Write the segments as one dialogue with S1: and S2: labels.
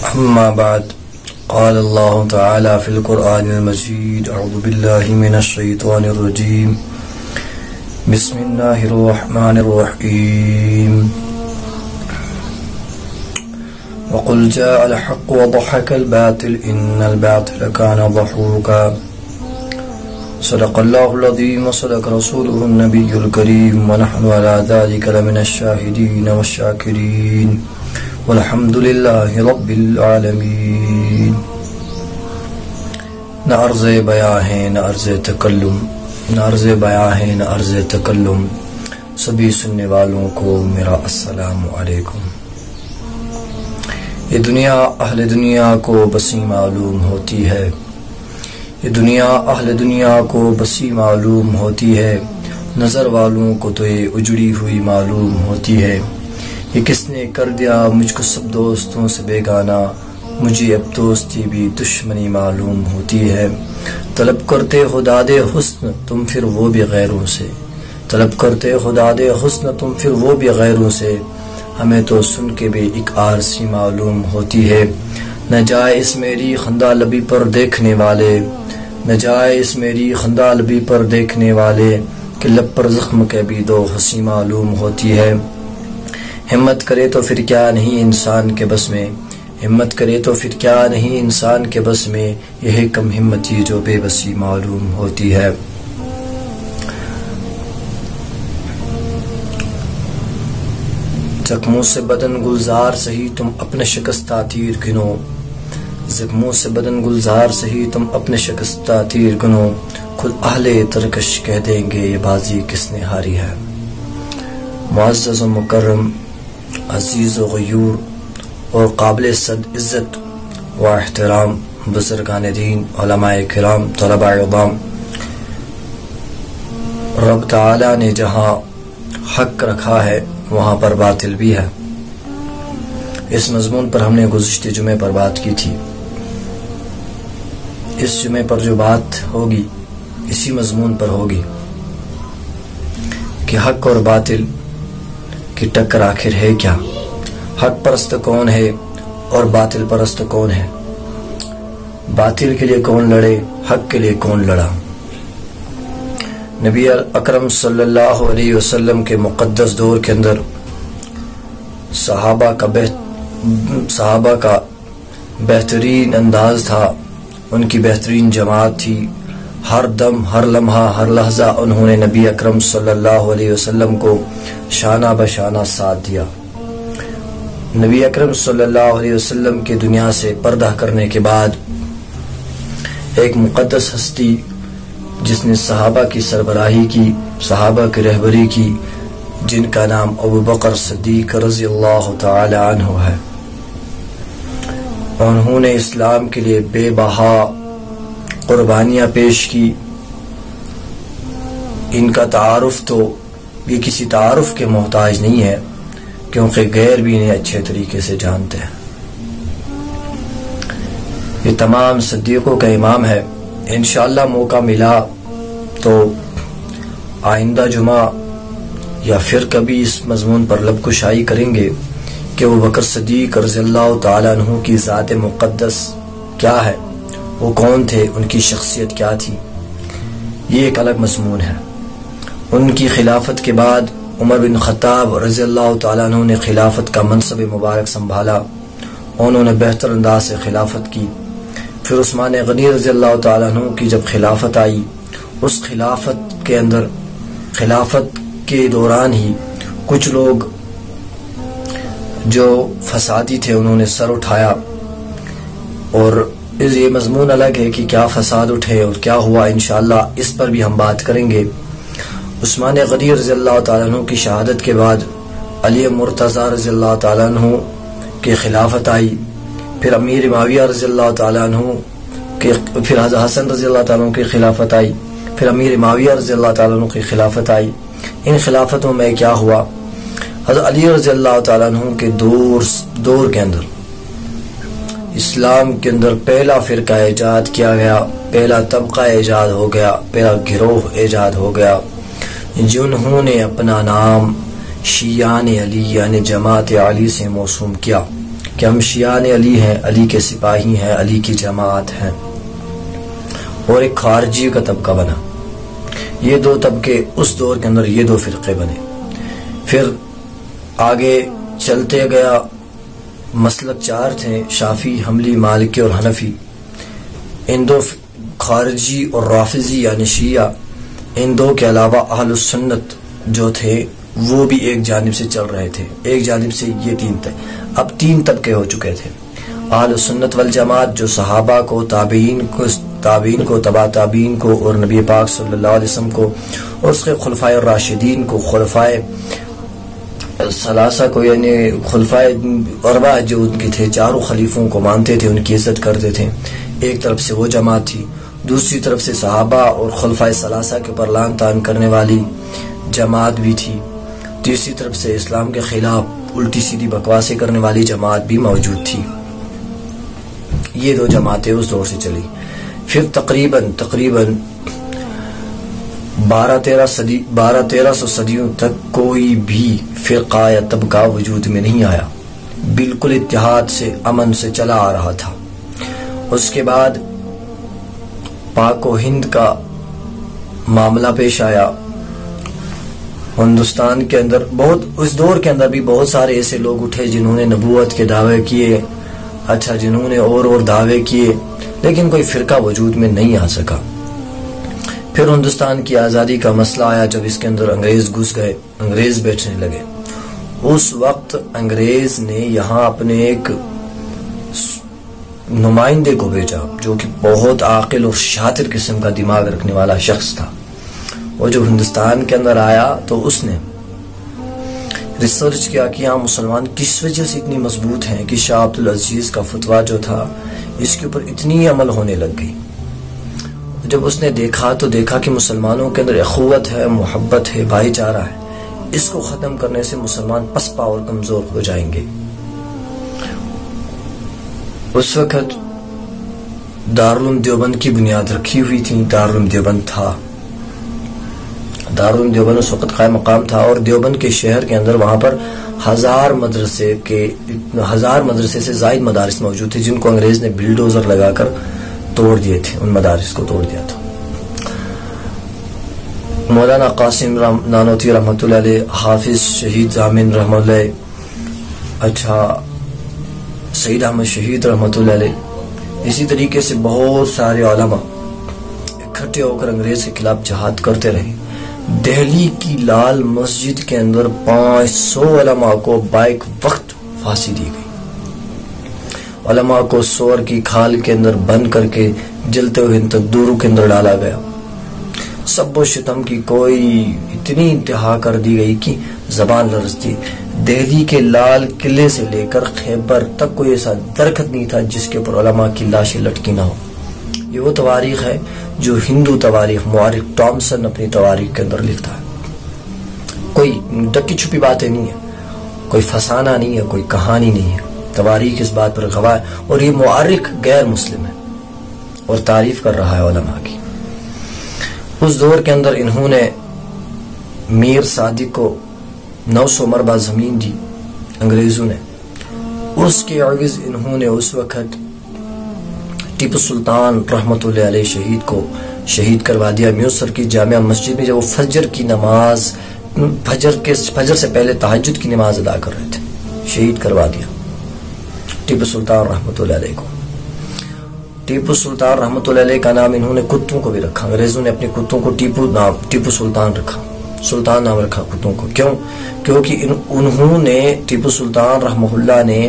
S1: أما بعد قال الله تعالى في القرآن المجيد أعوذ بالله من الشيطان الرجيم بسم الله الرحمن الرحيم وقل جاء الحق وضحك الباطل إن الباطل كان ضحوكا صدق الله العظيم وصدق رسوله النبي الكريم ونحن على ذلك لمن الشاهدين والشاكرين والحمد لله رب العالمین۔ نہ عرض بیاں ہے نہ عرض تکلم، نہ عرض بیاں ہے نہ عرض تکلم، سبھی سننے والوں کو میرا السلام علیکم۔ یہ دنیا اہل دنیا کو بسی معلوم ہوتی ہے، یہ دنیا اہل دنیا کو بسی معلوم ہوتی ہے، نظر والوں کو تو یہ اجڑی ہوئی معلوم ہوتی ہے۔ یہ کس نے کر دیا مجھ کو سب دوستوں سے بیگانہ، مجھے اب دوستی بھی دشمنی معلوم ہوتی ہے۔ طلب کرتے خدا دے حسن تم پھر وہ بھی غیروں سے، طلب کرتے خدا دے حسن تم پھر وہ بھی غیروں سے، ہمیں تو سن کے بھی ایک عارضی معلوم ہوتی ہے۔ نہ جائے اس میری خندہ لبی پر دیکھنے والے، نہ جائے اس میری خندہ لبی پر دیکھنے والے، کہ لب پر زخم کے بھی دو ہنسی معلوم ہوتی ہے۔ ہمت کرے تو پھر کیا نہیں انسان کے بس میں، ہمت کرے تو پھر کیا نہیں انسان کے بس میں، یہ کم ہمتی جو بے بسی معلوم ہوتی ہے۔ زخموں سے بدن گلزار سہی تم اپنے شکستہ تیر گنو، زخموں سے بدن گلزار سہی تم اپنے شکستہ تیر گنو، خود اہل ترکش کہہ دیں گے یہ بازی کس نے ہاری ہے۔ معزز و مکرم، عزیز و غیور اور قابل صد عزت و احترام بزرگان دین، علماء کرام، طلباء عظام، رب تعالی نے جہاں حق رکھا ہے وہاں پر باطل بھی ہے۔ اس مضمون پر ہم نے گزشتہ جمعے پر بات کی تھی، اس جمعے پر جو بات ہوگی اسی مضمون پر ہوگی کہ حق اور باطل کی ٹکر آخر ہے کیا، حق پرست کون ہے اور باطل پرست کون ہے، باطل کے لیے کون لڑے، حق کے لیے کون لڑا۔ نبی اکرم صلی اللہ علیہ وسلم کے مقدس دور کے اندر صحابہ کا بہترین انداز تھا، ان کی بہترین جماعت تھی، ہر دم ہر لمحہ ہر لحظہ انہوں نے نبی اکرم صلی اللہ علیہ وسلم کو شانہ بشانہ ساتھ دیا۔ نبی اکرم صلی اللہ علیہ وسلم کی دنیا سے پردہ کرنے کے بعد ایک مقدس ہستی جس نے صحابہ کی سربراہی کی، صحابہ کی رہبری کی، جن کا نام ابو بکر صدیق رضی اللہ تعالی عنہ ہے، انہوں نے اسلام کے لیے بے بہا قربانیاں پیش کی۔ ان کا تعارف تو یہ کسی تعارف کے محتاج نہیں ہے، کیونکہ غیر بھی انہیں اچھے طریقے سے جانتے ہیں۔ یہ تمام صدیقوں کا امام ہے۔ انشاءاللہ موقع ملا تو آئندہ جمعہ یا پھر کبھی اس مضمون پر لب کشائی کریں گے کہ وہ بکر صدیق رضی اللہ تعالیٰ عنہ کی ذات مقدس کیا ہے، وہ کون تھے، ان کی شخصیت کیا تھی، یہ ایک الگ مضمون ہے۔ ان کی خلافت کے بعد عمر بن خطاب رضی اللہ تعالیٰ عنہ نے خلافت کا منصب مبارک سنبھالا، انہوں نے بہتر انداز سے خلافت کی۔ پھر عثمان غنی رضی اللہ تعالیٰ عنہ کی جب خلافت آئی، اس خلافت کے اندر خلافت کے دوران ہی کچھ لوگ جو فسادی تھے انہوں نے سر اٹھایا، اور یہ مضمون الگ ہے کہ کیا فساد اٹھے اور کیا ہوا، انشاءاللہ اس پر بھی ہم بات کریں گے۔ عثمان غنی رضی اللہ تعالیٰ عنہ کی شہادت کے بعد علی مرتضیٰ رضی اللہ تعالیٰ عنہ کی خلافت آئی، پھر امیر معاویہ رضی اللہ تعالیٰ عنہ کے، پھر حضرت حسن رضی اللہ تعالیٰ عنہ کی خلافت آئی، پھر امیر معاویہ رضی اللہ تعالیٰ عنہ کی خلافت آئی۔ ان خلافتوں میں کیا ہوا، حضرت علی رضی اللہ تعالیٰ عنہ کے دور کے اندر اسلام کے اندر پہلا فرقہ ایجاد کیا گیا، پہلا طبقہ ایجاد ہو گیا، پہلا گروہ ایجاد ہو گیا، جنہوں نے اپنا نام شیعان علی یعنی جماعت علی سے موسوم کیا۔ کہ ہم شیعان علی ہیں، علی کے سپاہی ہیں، علی کی جماعت ہیں، اور ایک خارجی کا طبقہ بنا. یہ دو طبقے اس دور کے اندر یہ دو فرقے بنے. پھر آگے چلتے گیا، مسلک چار تھے، شافعی، حنبلی، مالکی اور حنفی. ان دو خارجی اور رافضی یعنی شیعہ، ان دو کے علاوہ اہل السنت جو تھے وہ بھی ایک جانب سے چل رہے تھے. ایک جانب سے یہ تین تھے. اب تین طبقے ہو چکے تھے. اہل السنت والجماعت جو صحابہ کو، تابعین کو، تبع تابعین کو، اور نبی پاک صلی اللہ علیہ وسلم کو اور اس کے خلفائے الراشدین کو، خلفائے ثلاثہ کو، یعنی خلفائے اربعہ جو ان کے تھے، چاروں خلیفوں کو مانتے تھے، ان کی عزت کرتے تھے. ایک طرف سے وہ جماعت تھی. دوسری طرف سے صحابہ اور خلفائے ثلاثہ کے اوپر لعن طعن کرنے والی جماعت بھی تھی. تیسری طرف سے اسلام کے خلاف الٹی سیدھی بکواسیں کرنے والی جماعت بھی موجود تھی. یہ دو جماعتیں اس دور سے چلی. پھر تقریباً 1200 صدیوں تک کوئی بھی فرقہ یا طبقہ وجود میں نہیں آیا. بالکل اتحاد سے، امن سے چلا آ رہا تھا. اس کے بعد پاک و ہند کا معاملہ پیش آیا. ہندوستان کے اندر اس دور کے اندر بھی بہت سارے ایسے لوگ اٹھے جنہوں نے نبوت کے دعوے کیے، جنہوں نے اور دعوے کیے، لیکن کوئی فرقہ وجود میں نہیں آ سکا. پھر ہندوستان کی آزادی کا مسئلہ آیا جب اس کے اندر انگریز گھس گئے، انگریز بیٹھنے لگے. اس وقت انگریز نے یہاں اپنے ایک نمائندے کو بھیجا جو کہ بہت عاقل اور شاطر قسم کا دماغ رکھنے والا شخص تھا. وہ جب ہندوستان کے اندر آیا تو اس نے ریسرچ کیا کہ یہاں مسلمان کس وجہ سے اتنی مضبوط ہیں کہ شاہ عبد العزیز کا فتویٰ جو تھا اس کے اوپر اتنی عمل ہونے لگ گئی. جب اس نے دیکھا تو دیکھا کہ مسلمانوں کے اندر اخوت ہے، محبت ہے، بھائی چارہ ہے. اس کو ختم کرنے سے مسلمان پسپا اور کمزور ہو جائیں گے. اس وقت دارالعلوم دیوبند کی بنیاد رکھی ہوئی تھی. دارالعلوم دیوبند تھا. دارالعلوم دیوبند اس وقت قائم مقام تھا، اور دیوبند کے شہر کے اندر وہاں پر 1000 مدرسے سے زائد مدارس موجود تھے جن کو انگریز نے بلڈوزر لگا کر توڑ دیے تھے. ان مدارس کو توڑ دیا تھا. مولانا قاسم نانوتوی رحمۃ اللہ علیہ، حافظ شہید ضامن رحمۃ اللہ، سید احمد شہید رحمۃ اللہ علیہ، اسی طریقے سے بہت سارے علماء اکٹھے ہو کر انگریز کے خلاف جہاد کرتے رہے. دہلی کی لال مسجد کے اندر 500 علماء کو بائک وقت پھانسی دی گئی. علماء کو سور کی کھال کے اندر بند کر کے جلتے ہوئے تندوروں کے اندر ڈالا گیا. سب و شتم کی کوئی اتنی انتہا کر دی گئی کہ زبان لرزتی. دہلی کے لال قلعے سے لے کر خیبر تک کوئی ایسا درخت نہیں تھا جس کے اوپر علماء کی لاشیں لٹکی نہ ہو. یہ وہ تواریخ ہے جو ہندو تواریخ مورخ ٹامسن اپنی تواریخ کے اندر لکھتا ہے. کوئی ڈکی چھپی باتیں نہیں ہے، کوئی فسانہ نہیں ہے، کوئی کہانی نہیں ہے. تواریخ اس بات پر گواہ ہے، اور یہ مورخ غیر مسلم ہے اور تعریف کر رہا ہے علماء کی. اس دور کے اندر انہوں نے میر صادق کو 900 مربع زمین دی انگریزوں نے. اس کے عوض انہوں نے اس وقت ٹیپو سلطان رحمت اللہ علیہ شہید کو شہید کروا دیا. میسر کی جامع مسجد میں جب وہ فجر کی نماز، فجر سے پہلے تہجد کی نماز ادا کر رہے تھے، شہید کروا دیا ٹیپو سلطان رحمت اللہ علیہ کو. ٹیپو سلطان رحمت اللہ علیہ کا نام انہوں نے کتوں کو بھی رکھا. انگریزوں نے اپنے کتوں کو ٹیپو سلطان رکھا، سلطان نام رکھا کتوں کو. کیوں؟ کیونکہ انہوں نے ٹیپو سلطان رحمہ اللہ نے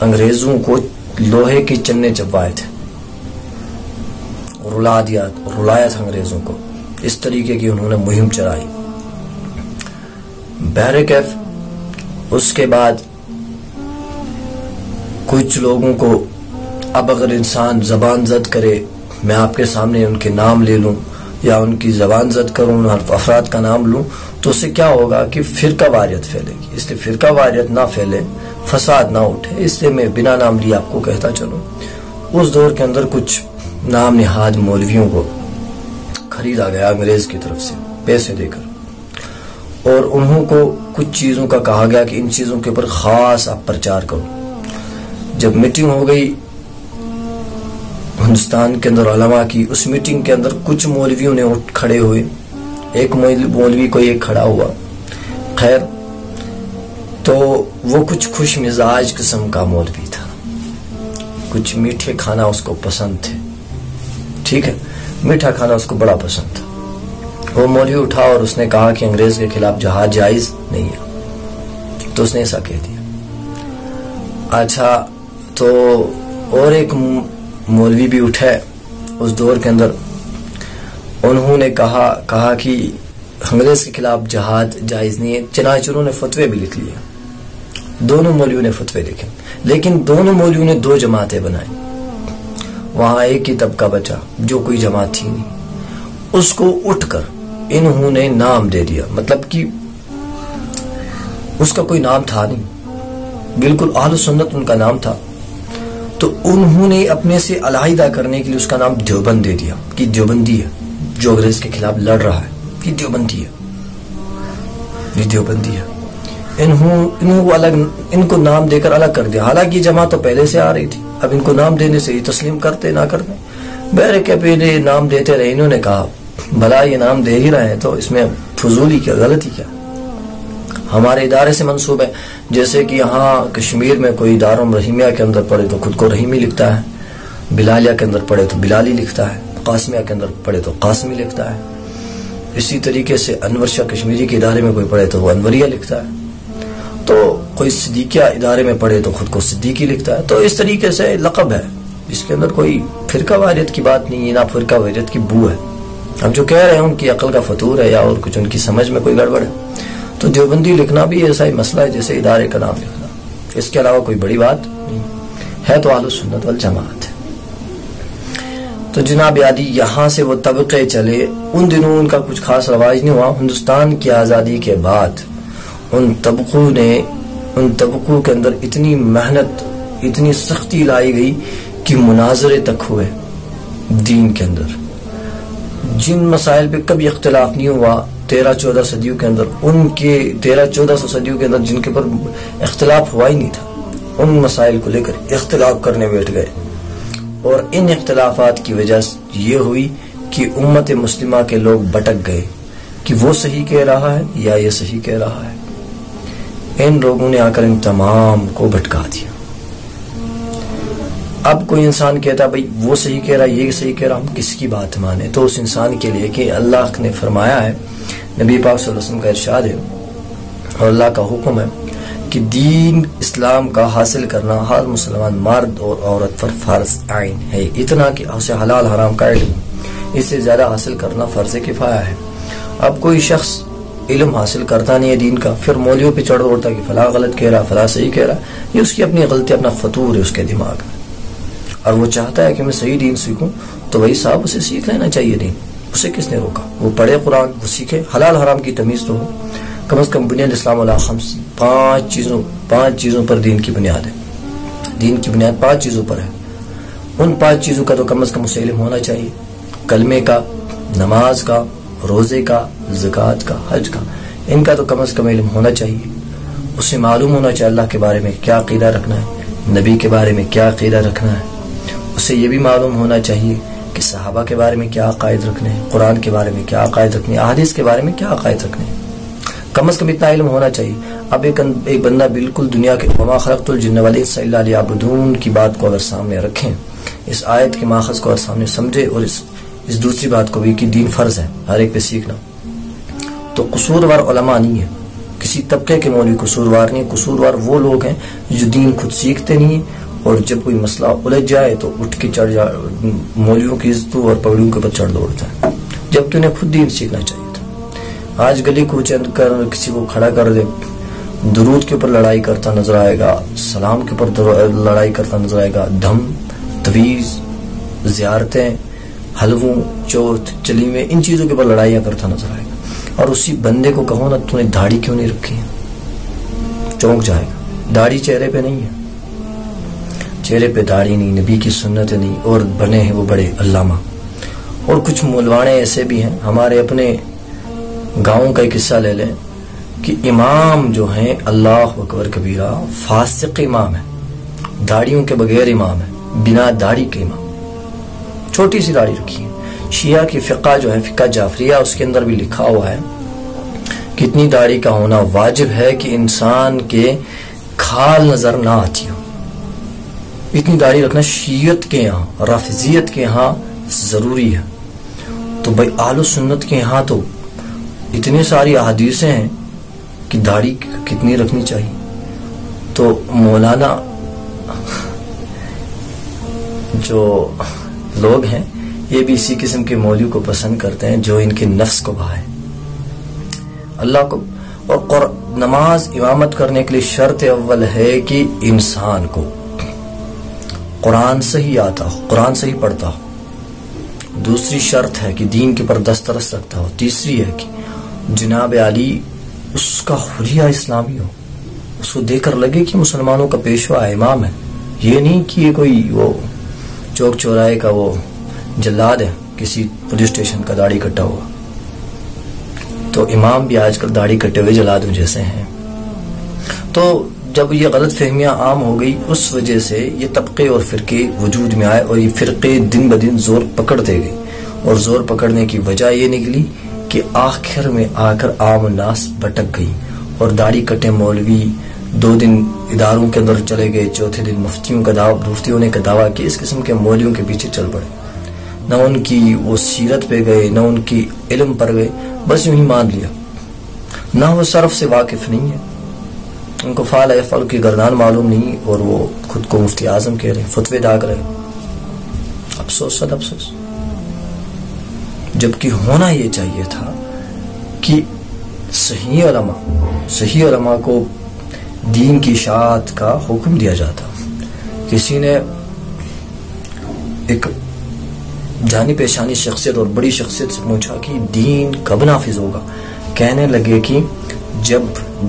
S1: انگریزوں کو لوہے کے چنے چبوائے تھے، رلایا تھا انگریزوں کو. اس طریقے کی انہوں نے مہم چلائی. بہرکیف اس کے بعد کچھ لوگوں کو، اب اگر انسان زبان زد کرے، میں آپ کے سامنے ان کے نام لے لوں یا ان کی زبان زد کروں، افراد کا نام لوں، تو اس سے کیا ہوگا کہ فرقہ واریت پھیلے گی. اس لیے فرقہ واریت نہ پھیلے، فساد نہ اٹھے، اس لیے میں بنا نام لیے آپ کو کہتا چلوں. اس دور کے اندر کچھ نام نہاد مولویوں کو خریدا گیا انگریز کی طرف سے پیسے دے کر، اور انہوں کو کچھ چیزوں کا کہا گیا کہ ان چیزوں کے اوپر خاص آپ پرچار کرو. جب میٹنگ ہو گئی ہندوستان کے اندر علماء کی، اس میٹنگ کے اندر کچھ مولویوں نے اٹھ کھڑے ہوئے، ایک مولوی کو ایک کھڑا ہوا، خیر تو وہ کچھ خوش مزاج قسم کا مولوی تھا، کچھ میٹھے کھانا اس کو پسند تھے، ٹھیک ہے، میٹھا کھانا اس کو بڑا پسند تھا۔ وہ مولوی اٹھا اور اس نے کہا کہ انگریز کے خلاف جہاد جائز نہیں ہے، تو اس نے ایسا کہہ دیا۔ اچھا تو اور ایک مولوی بھی اٹھے اس دور کے اندر، انہوں نے کہا کہ انگریز کے خلاف جہاد جائز نہیں ہے، چنانچہ انہوں نے فتوے بھی لکھ لیے، دونوں مولویوں نے فتوے لکھے، لیکن دونوں مولویوں نے دو جماعتیں بنائیں، وہاں ایک ہی طبقہ بچا جو کوئی جماعت تھی نہیں، اس کو اٹھ کر انہوں نے نام دے دیا، مطلب کہ اس کا کوئی نام تھا نہیں، بالکل اہل سنت ان کا نام تھا، تو انہوں نے اپنے سے علیحدہ کرنے کے لیے اس کا نام دیوبند دے دیا کہ دیوبندی ہے، جو انگریز کے خلاف لڑ رہا ہے یہ دیوبندی ہے، یہ دیوبندی ہے۔ انہوں الگ، ان کو نام دے کر الگ کر دیا، حالانکہ جماعت تو پہلے سے آ رہی تھی، اب ان کو نام دینے سے یہ تسلیم کرتے نہ کرتے، بہر کے پہلے نام دیتے رہے، انہوں نے کہا بھلا یہ نام دے ہی رہے ہیں تو اس میں فضولی کیا، غلطی کیا، ہمارے ادارے سے منسوب ہے، جیسے کہ یہاں کشمیر میں کوئی دارالعلوم رحیمیہ کے اندر پڑھے تو خود کو رحیمی لکھتا ہے، بلالیہ کے اندر پڑھے تو بلالی لکھتا ہے، قاسمیہ کے اندر پڑھے تو قاسمی لکھتا ہے، اسی طریقے سے انور شاہ کشمیری کے ادارے میں کوئی پڑھے تو وہ انوریہ لکھتا ہے، تو کوئی صدیقیہ ادارے میں پڑھے تو خود کو صدیقی لکھتا ہے، تو اس طریقے سے لقب ہے، اس کے اندر کوئی فرقہ واریت کی بات نہیں ہے، نہ فرقہ واریت کی بو ہے۔ اب جو کہہ رہے ہیں ان کی عقل کا فطور ہے یا اور کچھ ان کی سمجھ میں کوئی گڑبڑ ہے، تو دیوبندی لکھنا بھی ایسا ہی مسئلہ ہے جیسے ادارے کا نام لکھنا، اس کے علاوہ کوئی بڑی بات نہیں ہے، تو اہل سنت والجماعت ہے۔ تو جناب یادی یہاں سے وہ طبقے چلے، ان دنوں ان کا کچھ خاص رواج نہیں ہوا، ہندوستان کی آزادی کے بعد ان طبقوں کے اندر اتنی محنت، اتنی سختی لائی گئی کہ مناظرے تک ہوئے دین کے اندر، جن مسائل پہ کبھی اختلاف نہیں ہوا 13-14 صدیوں کے اندر، ان کے 1300-1400 صدیوں کے اندر جن کے پر اختلاف ہوا ہی نہیں تھا، ان مسائل کو لے کر اختلاف کرنے بیٹھ گئے، اور ان اختلافات کی وجہ یہ ہوئی کہ امت مسلمہ کے لوگ بٹک گئے کہ وہ صحیح کہہ رہا ہے یا یہ صحیح کہہ رہا ہے، ان لوگوں نے آ کر ان تمام کو بھٹکا دیا۔ اب کوئی انسان کہتا بھئی وہ صحیح کہہ رہا ہے یہ صحیح کہہ رہا، ہم کس کی بات مانے؟ تو اس انسان کے لیے کہ اللہ نے فرمایا ہے، نبی پاک صلی اللہ علیہ وسلم کا ارشاد ہے اور اللہ کا حکم ہے کہ دین اسلام کا حاصل کرنا ہر مسلمان مرد اور عورت پر فرض عین ہے، اتنا کہ اسے حلال حرام کا علم، اس سے زیادہ حاصل کرنا فرض کفایہ ہے۔ اب کوئی شخص علم حاصل کرتا نہیں ہے دین کا، پھر مولویوں پہ چڑھ دوڑتا کہ فلاں غلط کہہ رہا، فلاں صحیح کہہ رہا، یہ اس کی اپنی غلطی، اپنا فطور ہے اس کے دماغ میں، اور وہ چاہتا ہے کہ میں صحیح دین سیکھوں، تو بھائی صاحب اسے سیکھ لینا چاہیے دین، اسے کس نے روکا؟ وہ پڑھے قرآن، وہ سیکھے، حلال حرام کی تمیز تو ہو، کم از کم بنیاد اسلام علی خمس، پانچ چیزوں پر دین کی بنیاد ہے، دین کی بنیاد 5 چیزوں پر ہے، ان 5 چیزوں کا تو کم از کم اسے علم ہونا چاہیے، کلمے کا، نماز کا، روزے کا، زکوٰۃ کا، حج کا، ان کا تو کم از کم علم ہونا چاہیے، اسے معلوم ہونا چاہیے اللہ کے بارے میں کیا عقیدہ رکھنا ہے، نبی کے بارے میں کیا عقیدہ رکھنا ہے، اسے یہ بھی معلوم ہونا چاہیے کہ صحابہ کے بارے میں کیا عقائد رکھنے ہیں، قرآن کے بارے میں کیا عقائد رکھنے ہیں، احادیث کے بارے میں کیا عقائد رکھنے ہیں، کم از کم اتنا علم ہونا چاہیے۔ اب ایک بندہ بالکل دنیا کے وما خلقت الجن والانس الا لیعبدون کی بات کو اگر سامنے رکھیں، اس آیت کے ماخذ کو اگر سامنے سمجھے، اور اس دوسری بات کو بھی کہ دین فرض ہے ہر ایک پہ سیکھنا، تو قصوروار علماء نہیں ہے، کسی طبقے کے مولوی قصوروار نہیں، قصوروار وہ لوگ ہیں جو دین خود سیکھتے نہیں، اور جب کوئی مسئلہ الجھ جائے تو اٹھ کے چڑھ جائے، مولویوں کی عزتوں اور پگڑیوں کے اوپر چڑھ دوڑتا ہے، جب تو انہیں خود دین سیکھنا چاہیے تھا۔ آج گلی کوچے کر کسی کو کھڑا کر دے، درود کے اوپر لڑائی کرتا نظر آئے گا، سلام کے اوپر لڑائی کرتا نظر آئے گا، دھم، تویز، زیارتیں، حلووں، چوتھ، چلیمے، ان چیزوں کے اوپر لڑائیاں کرتا نظر آئے گا، اور اسی بندے کو کہو نا تو نے داڑھی کیوں نہیں رکھی ہے، چونک جائے گا، داڑھی چہرے پہ نہیں ہے، چہرے پہ داڑھی نہیں، نبی کی سنت نہیں، اور بنے ہیں وہ بڑے علامہ۔ اور کچھ مولوانے ایسے بھی ہیں، ہمارے اپنے گاؤں کا ایک قصہ لے لیں کہ امام جو ہیں اللہ اکبر کبیرہ، فاسق امام ہے، داڑھیوں کے بغیر امام ہے، بنا داڑھی کے امام، چھوٹی سی داڑھی رکھی ہے۔ شیعہ کی فقہ جو ہے فقہ جعفریہ، اس کے اندر بھی لکھا ہوا ہے کتنی داڑھی کا ہونا واجب ہے کہ انسان کے کھال نظر نہ آتی ہو، اتنی داڑھی رکھنا شیعت کے یہاں، رافضیت کے یہاں ضروری ہے۔ تو بھائی اہل سنت کے یہاں تو اتنی ساری احادیثیں ہیں کہ داڑھی کتنی رکھنی چاہیے۔ تو مولانا جو لوگ ہیں یہ بھی اسی قسم کے مولوی کو پسند کرتے ہیں جو ان کے نفس کو بھائے اللہ کو۔ اور نماز امامت کرنے کے لیے شرط اول ہے کہ انسان کو قرآن صحیح آتا ہو، قرآن صحیح پڑھتا ہو۔ دوسری شرط ہے کہ دین کے پر دسترس رکھتا ہو۔ تیسری ہے کہ جناب علی اس کا حلیہ اسلامی ہو، اس کو دیکھ کر لگے کہ مسلمانوں کا پیشوا امام ہے، یہ نہیں کہ یہ کوئی وہ چوک چوراہے کا وہ جلاد ہے، کسی پولیس اسٹیشن کا داڑھی کٹا ہوا۔ تو امام بھی آج کل داڑھی کٹے ہوئے جلادوں جیسے ہیں۔ تو جب یہ غلط فہمیاں عام ہو گئی اس وجہ سے یہ طبقے اور فرقے وجود میں آئے، اور یہ فرقے دن بدن زور پکڑتے گئے، اور زور پکڑنے کی وجہ یہ نکلی کہ آخر میں آ کر عام الناس بھٹک گئی، اور داڑھی کٹے مولوی 2 دن اداروں کے اندر چلے گئے، چوتھے دن مفتیوں نے کا دعویٰ کیا، اس قسم کے مولویوں کے پیچھے چل پڑے، نہ ان کی وہ سیرت پہ گئے، نہ ان کی علم پر گئے، بس یوں ہی مان لیا، نہ وہ صرف سے واقف نہیں ہے، ان کو فعل افعل کی گردان معلوم نہیں، اور وہ خود کو مفتی اعظم کہہ رہے، فتوے داغ رہے۔ افسوس، صد افسوس، جبکہ ہونا یہ چاہیے تھا کہ صحیح علماء کو دین کی اشاعت کا حکم دیا جاتا۔ کسی نے ایک جانی پہچانی شخصیت اور بڑی شخصیت سے پوچھا کہ دین کب نافذ ہوگا؟ کہنے لگے کہ جب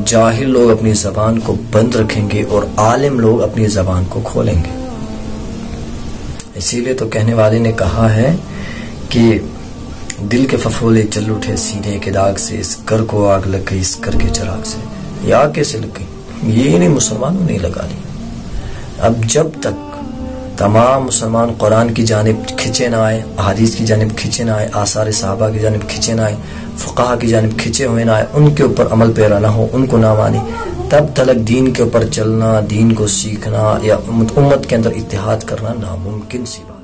S1: جاہل لوگ اپنی زبان کو بند رکھیں گے اور عالم لوگ اپنی زبان کو کھولیں گے۔ اسی لیے تو کہنے والے نے کہا ہے کہ دل کے ففولے چل اٹھے سینے کے داغ سے، اس گھر کو آگ لگ گئی اس گھر کے چراغ سے۔ یہ آگ کیسے لگ گئی؟ یہ نہیں مسلمانوں نے لگا لی۔ اب جب تک تمام مسلمان قرآن کی جانب کھنچے نہ آئے، احادیث کی جانب کھنچے نہ آئے، آثار صحابہ کی جانب کھنچے نہ آئے، فقہا کی جانب کھنچے ہوئے نہ آئے، ان کے اوپر عمل پیرا نہ ہو، ان کو نہ مانی، تب تلک دین کے اوپر چلنا، دین کو سیکھنا یا امت کے اندر اتحاد کرنا ناممکن سی بات۔